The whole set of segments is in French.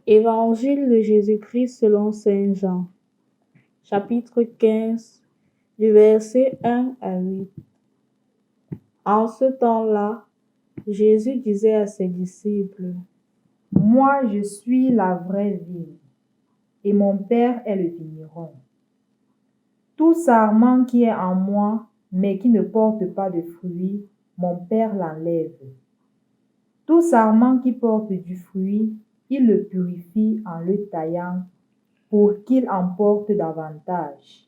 Évangile de Jésus-Christ selon saint Jean, chapitre 15, du verset 1 à 8. En ce temps-là, Jésus disait à ses disciples: Moi, je suis la vraie vigne, et mon Père est le vigneron. Tout sarment qui est en moi, mais qui ne porte pas de fruits, mon Père l'enlève. Tout sarment qui porte du fruit, il le purifie en le taillant, pour qu'il en porte davantage.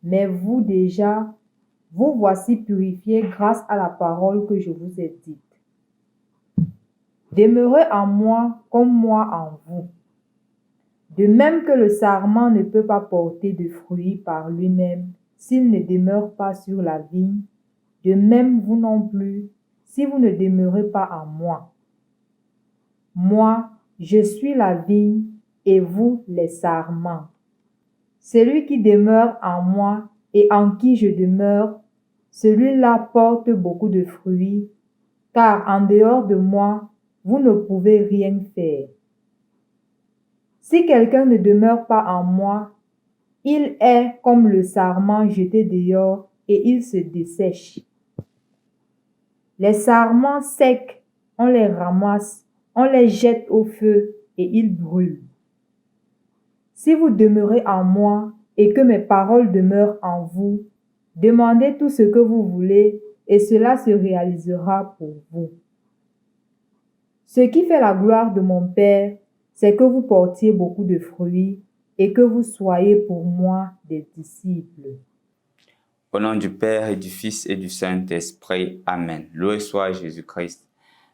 Mais vous déjà, vous voici purifiés grâce à la parole que je vous ai dite. Demeurez en moi comme moi en vous. De même que le sarment ne peut pas porter de fruits par lui-même s'il ne demeure pas sur la vigne, de même vous non plus, si vous ne demeurez pas en moi. Moi, je suis la vigne et vous les sarments. Celui qui demeure en moi et en qui je demeure, celui-là porte beaucoup de fruits, car en dehors de moi, vous ne pouvez rien faire. Si quelqu'un ne demeure pas en moi, il est comme le sarment jeté dehors et il se dessèche. Les sarments secs, on les ramasse, on les jette au feu et ils brûlent. Si vous demeurez en moi et que mes paroles demeurent en vous, demandez tout ce que vous voulez et cela se réalisera pour vous. Ce qui fait la gloire de mon Père, c'est que vous portiez beaucoup de fruits et que vous soyez pour moi des disciples. Au nom du Père et du Fils et du Saint-Esprit. Amen. Loué soit Jésus-Christ.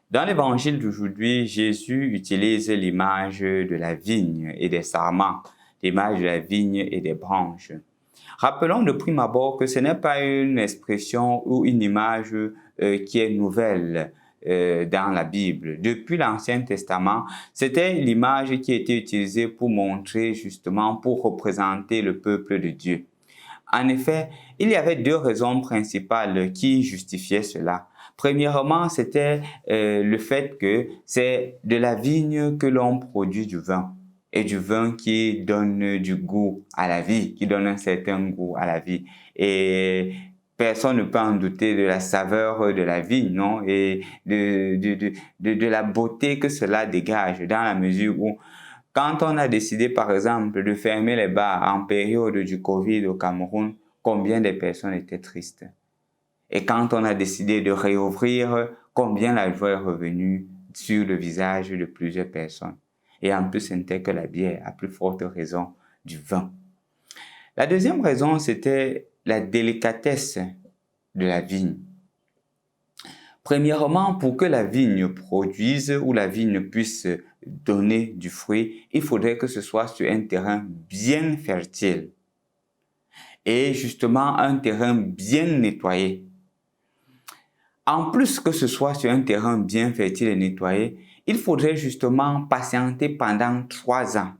Dans l'évangile d'aujourd'hui, Jésus utilise l'image de la vigne et des sarments, l'image de la vigne et des branches. Rappelons de prime abord que ce n'est pas une expression ou une image qui est nouvelle dans la Bible. Depuis l'Ancien Testament, c'était l'image qui était utilisée pour montrer justement, pour représenter le peuple de Dieu. En effet, il y avait deux raisons principales qui justifiaient cela. Premièrement, c'était le fait que c'est de la vigne que l'on produit du vin, et du vin qui donne du goût à la vie, qui donne un certain goût à la vie. Et personne ne peut en douter de la saveur de la vigne, non? Et de la beauté que cela dégage, dans la mesure où quand on a décidé, par exemple, de fermer les bars en période du Covid au Cameroun, combien de personnes étaient tristes? Et quand on a décidé de réouvrir, combien la joie est revenue sur le visage de plusieurs personnes? Et en plus, ce n'était que la bière, à plus forte raison du vin. La deuxième raison, c'était la délicatesse de la vigne. Premièrement, pour que la vigne produise ou la vigne puisse donner du fruit, il faudrait que ce soit sur un terrain bien fertile et justement un terrain bien nettoyé. En plus que ce soit sur un terrain bien fertile et nettoyé, il faudrait justement patienter pendant 3 ans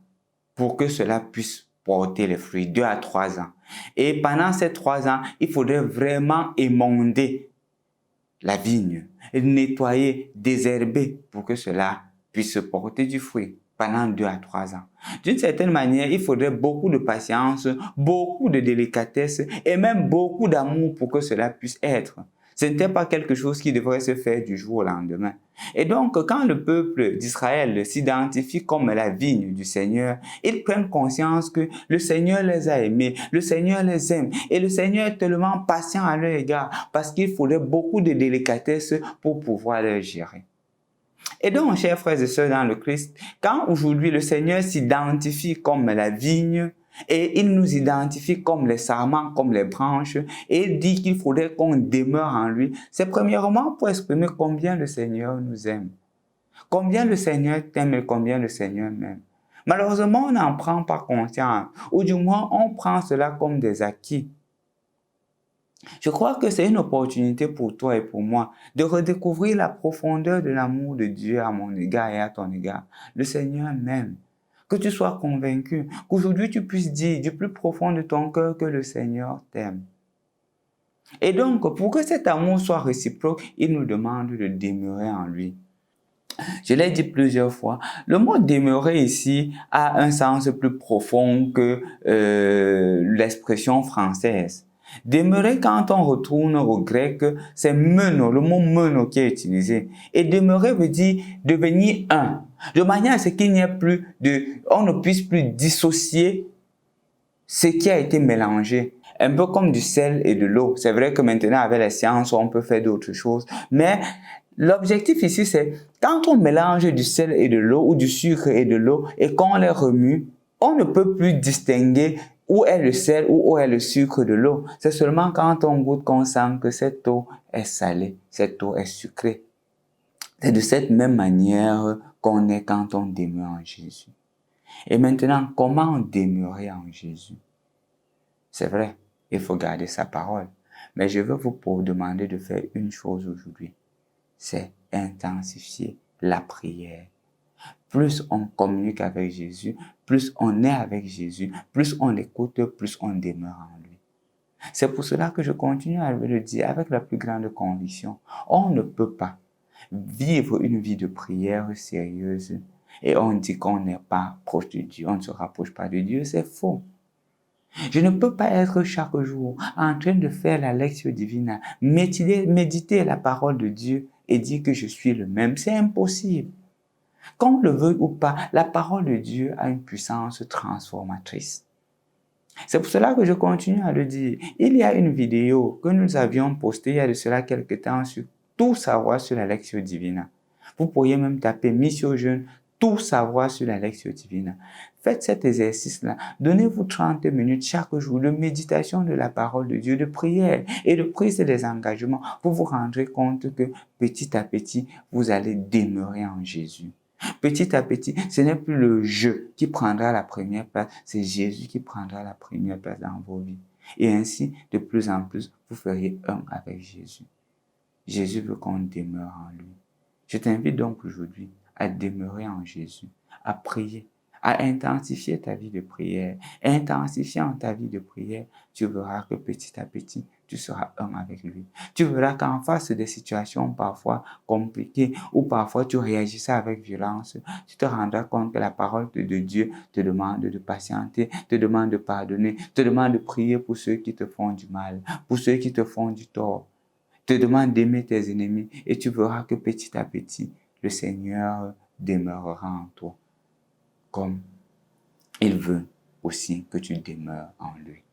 pour que cela puisse porter les fruits, 2 à 3 ans. Et pendant ces 3 ans, il faudrait vraiment émonder la vigne, nettoyer, désherber pour que cela puisse porter du fruit pendant 2 à 3 ans. D'une certaine manière, il faudrait beaucoup de patience, beaucoup de délicatesse et même beaucoup d'amour pour que cela puisse être. Ce n'était pas quelque chose qui devrait se faire du jour au lendemain. Et donc, quand le peuple d'Israël s'identifie comme la vigne du Seigneur, ils prennent conscience que le Seigneur les a aimés, le Seigneur les aime, et le Seigneur est tellement patient à leur égard parce qu'il faudrait beaucoup de délicatesse pour pouvoir les gérer. Et donc, chers frères et sœurs dans le Christ, quand aujourd'hui le Seigneur s'identifie comme la vigne, et il nous identifie comme les sarments, comme les branches, et il dit qu'il faudrait qu'on demeure en lui, c'est premièrement pour exprimer combien le Seigneur nous aime, combien le Seigneur t'aime et combien le Seigneur m'aime. Malheureusement, on n'en prend pas conscience, ou du moins on prend cela comme des acquis. Je crois que c'est une opportunité pour toi et pour moi de redécouvrir la profondeur de l'amour de Dieu à mon égard et à ton égard. Le Seigneur m'aime. Que tu sois convaincu, qu'aujourd'hui tu puisses dire du plus profond de ton cœur que le Seigneur t'aime. Et donc, pour que cet amour soit réciproque, il nous demande de demeurer en lui. Je l'ai dit plusieurs fois, le mot demeurer ici a un sens plus profond que l'expression française. Demeurer, quand on retourne au grec, c'est meno, le mot meno qui est utilisé. Et demeurer veut dire devenir un, de manière à ce qu'il n'y ait plus on ne puisse plus dissocier ce qui a été mélangé. Un peu comme du sel et de l'eau. C'est vrai que maintenant, avec la science, on peut faire d'autres choses. Mais l'objectif ici, c'est quand on mélange du sel et de l'eau ou du sucre et de l'eau et qu'on les remue, on ne peut plus distinguer où est le sel ou où est le sucre de l'eau. C'est seulement quand on goûte qu'on sent que cette eau est salée, cette eau est sucrée. C'est de cette même manière qu'on est quand on demeure en Jésus. Et maintenant, comment demeurer en Jésus? C'est vrai, il faut garder sa parole. Mais je veux vous demander de faire une chose aujourd'hui. C'est intensifier la prière. Plus on communique avec Jésus, plus on est avec Jésus, plus on l'écoute, plus on demeure en lui. C'est pour cela que je continue à le dire avec la plus grande conviction. On ne peut pas vivre une vie de prière sérieuse et on dit qu'on n'est pas proche de Dieu, on ne se rapproche pas de Dieu, c'est faux. Je ne peux pas être chaque jour en train de faire la lecture divine, méditer la parole de Dieu et dire que je suis le même. C'est impossible. Qu'on le veuille ou pas, la parole de Dieu a une puissance transformatrice. C'est pour cela que je continue à le dire. Il y a une vidéo que nous avions postée il y a de cela quelques temps sur tout savoir sur la lecture divine. Vous pourriez même taper Mission Jeune, tout savoir sur la lecture divine. Faites cet exercice-là. Donnez-vous 30 minutes chaque jour de méditation de la parole de Dieu, de prière et de prise des engagements. Vous vous rendrez compte que petit à petit, vous allez demeurer en Jésus. Petit à petit, ce n'est plus le je qui prendra la première place, c'est Jésus qui prendra la première place dans vos vies. Et ainsi, de plus en plus, vous ferez un avec Jésus. Jésus veut qu'on demeure en lui. Je t'invite donc aujourd'hui à demeurer en Jésus, à prier, à intensifier ta vie de prière. Intensifiant ta vie de prière, tu verras que petit à petit, tu seras un avec lui. Tu verras qu'en face des situations parfois compliquées ou parfois tu réagissais avec violence, tu te rendras compte que la parole de Dieu te demande de patienter, te demande de pardonner, te demande de prier pour ceux qui te font du mal, pour ceux qui te font du tort. Te demande d'aimer tes ennemis et tu verras que petit à petit, le Seigneur demeurera en toi, comme il veut aussi que tu demeures en lui.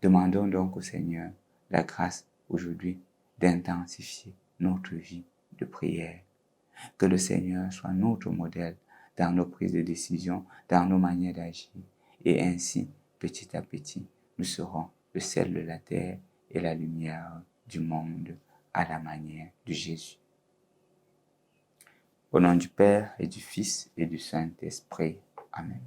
Demandons donc au Seigneur la grâce aujourd'hui d'intensifier notre vie de prière. Que le Seigneur soit notre modèle dans nos prises de décision, dans nos manières d'agir. Et ainsi, petit à petit, nous serons le sel de la terre et la lumière du monde à la manière de Jésus. Au nom du Père et du Fils et du Saint-Esprit. Amen.